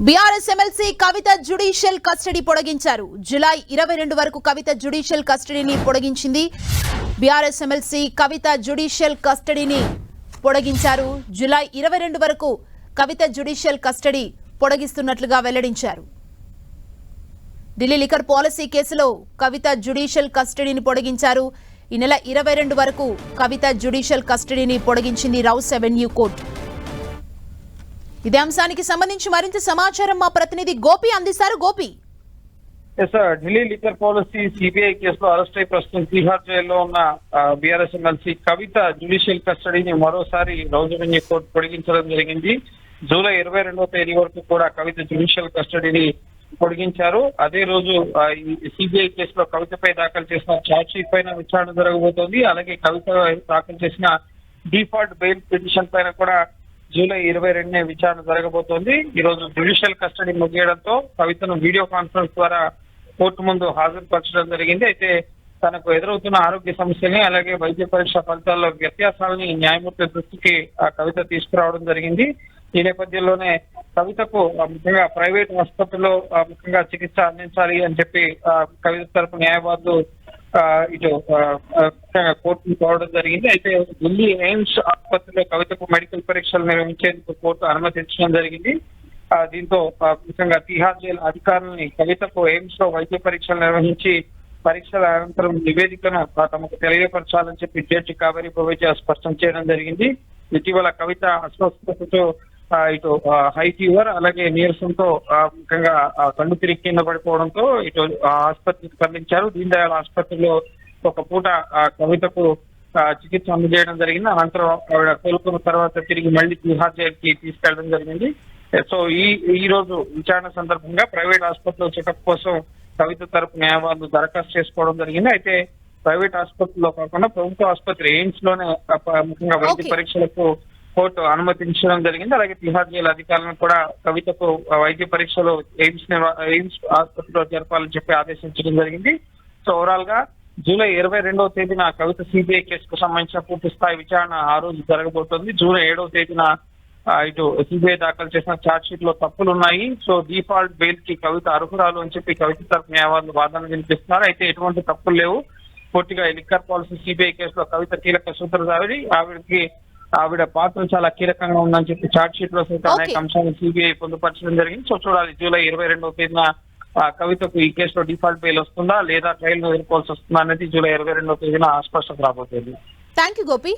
BRS MLC కవిత judicial custody పొడిగించారు. July 22 వరకు కవిత judicial కస్టడీని పొడిగించింది. BRS MLC కవిత judicial కస్టడీని పొడిగించారు. July 22 వరకు కవిత judicial custody పొడిగిస్తున్నట్లుగా వెల్లడించారు. Delhi liquor policy కేసులో కవిత judicial కస్టడీని పొడిగించారు. ఈ నెల 22 వరకు కవిత జ్యుడిషియల్ కస్టడీని పొడిగించింది రౌస్ అవెన్యూ కోర్టు. ఇదే అంశానికి సంబంధించి మరింత సమాచారం మా ప్రతినిధి గోపి అందిస్తారు. Gopi, Delhi liquor policy CBI కేసులో అరెస్ట్ అయి ప్రస్తుతం తిహార్ జైల్లో ఉన్న బీఆర్ఎస్ ఎమ్మెల్సీ కవిత జ్యుడిషియల్ కస్టడీని మరోసారి రౌస్ అవెన్యూ కోర్టు పొడిగించడం జరిగింది. జూలై 22వ తేదీ వరకు కూడా కవిత జ్యుడిషియల్ కస్టడీని పొడిగించారు. అదే రోజు సిబిఐ కేసులో కవితపై దాఖలు చేసిన ఛార్జ్ షీట్ పైన విచారణ జరగబోతోంది. అలాగే కవిత దాఖలు చేసిన డిఫాల్ట్ బెయిల్ పిటిషన్ పైన కూడా జూలై 22నే విచారణ జరగబోతోంది. ఈ రోజు జ్యుడిషియల్ కస్టడీ ముగియడంతో కవితను వీడియో కాన్ఫరెన్స్ ద్వారా కోర్టు ముందు హాజరుపరచడం జరిగింది. అయితే తనకు ఎదురవుతున్న ఆరోగ్య సమస్యల్ని అలాగే వైద్య పరీక్ష ఫలితాల్లో వ్యత్యాసాలని న్యాయమూర్తి దృష్టికి కవిత తీసుకురావడం జరిగింది. ఈ నేపథ్యంలోనే కవితకు ముఖ్యంగా ప్రైవేట్ ఆసుపత్రిలో ముఖ్యంగా చికిత్స అందించాలి అని చెప్పి కవిత తరపు న్యాయవాదులు ఇటు కోర్టును కోరడం జరిగింది. అయితే ఢిల్లీ ఎయిమ్స్ ఆసుపత్రిలో కవితకు మెడికల్ పరీక్షలు నిర్వహించేందుకు కోర్టు అనుమతించడం జరిగింది. దీంతో ముఖ్యంగా తిహార్ జైలు అధికారులని కవితకు ఎయిమ్స్ లో వైద్య పరీక్షలు నిర్వహించి పరీక్షల అనంతరం నివేదికను తమకు తెలియపరచాలని చెప్పి జడ్జి కావేరి బవేజా స్పష్టం చేయడం జరిగింది. ఇటీవల కవిత అస్వస్థతతో ఇటు హై ఫీవర్ అలాగే నీరసంతో ముఖ్యంగా కళ్ళు తిరిగి కింద పడిపోవడంతో ఇటు ఆసుపత్రికి తరలించారు. దీన్ దయాళ్ ఆసుపత్రిలో ఒక పూట కవితకు చికిత్స అందజేయడం జరిగింది. అనంతరం ఆవిడ కోలుకున్న తర్వాత తిరిగి మళ్ళీ తిహార్ జైలుకి తీసుకెళ్లడం జరిగింది. సో ఈ రోజు విచారణ సందర్భంగా ప్రైవేట్ ఆసుపత్రిలో చెకప్ కోసం కవిత తరపు న్యాయవాదులు దరఖాస్తు చేసుకోవడం జరిగింది. అయితే ప్రైవేట్ ఆసుపత్రిలో కాకుండా ప్రభుత్వ ఆసుపత్రి ఎయిమ్స్ లోనే ముఖ్యంగా వైద్య పరీక్షలకు కోర్టు అనుమతించడం జరిగింది. అలాగే తిహార్ జైలు అధికారులను కూడా కవితకు వైద్య పరీక్షలు ఎయిమ్స్ ఆసుపత్రిలో జరపాలని చెప్పి ఆదేశించడం జరిగింది. సో ఓవరాల్ గా జూలై 22వ తేదీన కవిత సిబిఐ కేసుకు సంబంధించిన పూర్తి స్థాయి విచారణ ఆ రోజు జరగబోతోంది. జూలై 7వ తేదీన ఇటు సిబిఐ దాఖలు చేసిన ఛార్జ్ షీట్ లో తప్పులు ఉన్నాయి. సో డిఫాల్ట్ బెయిల్ కి కవిత అర్హురాలు అని చెప్పి కవిత తరపు న్యాయవాదులు వాదన వినిపిస్తున్నారు. అయితే ఎటువంటి తప్పులు లేవు. పూర్తిగా లిక్కర్ పాలసీ సిబిఐ కేసులో కవిత కీలక సూత్రధారి, ఆవిడ పాత్ర చాలా కీలకంగా ఉందని చెప్పి ఛార్జ్ షీట్ లో సైతం అనేక అంశాలను సిబిఐ పొందుపరచడం జరిగింది. సో చూడాలి జూలై 22వ తేదీన కవితకు ఈ కేసులో డిఫాల్ట్ బెయిల్ వస్తుందా లేదా ట్రయల్ ఎదుర్కోవాల్సి వస్తుందా అనేది జూలై 22వ తేదీన స్పష్టత రాబోతుంది. Thank you Gopi.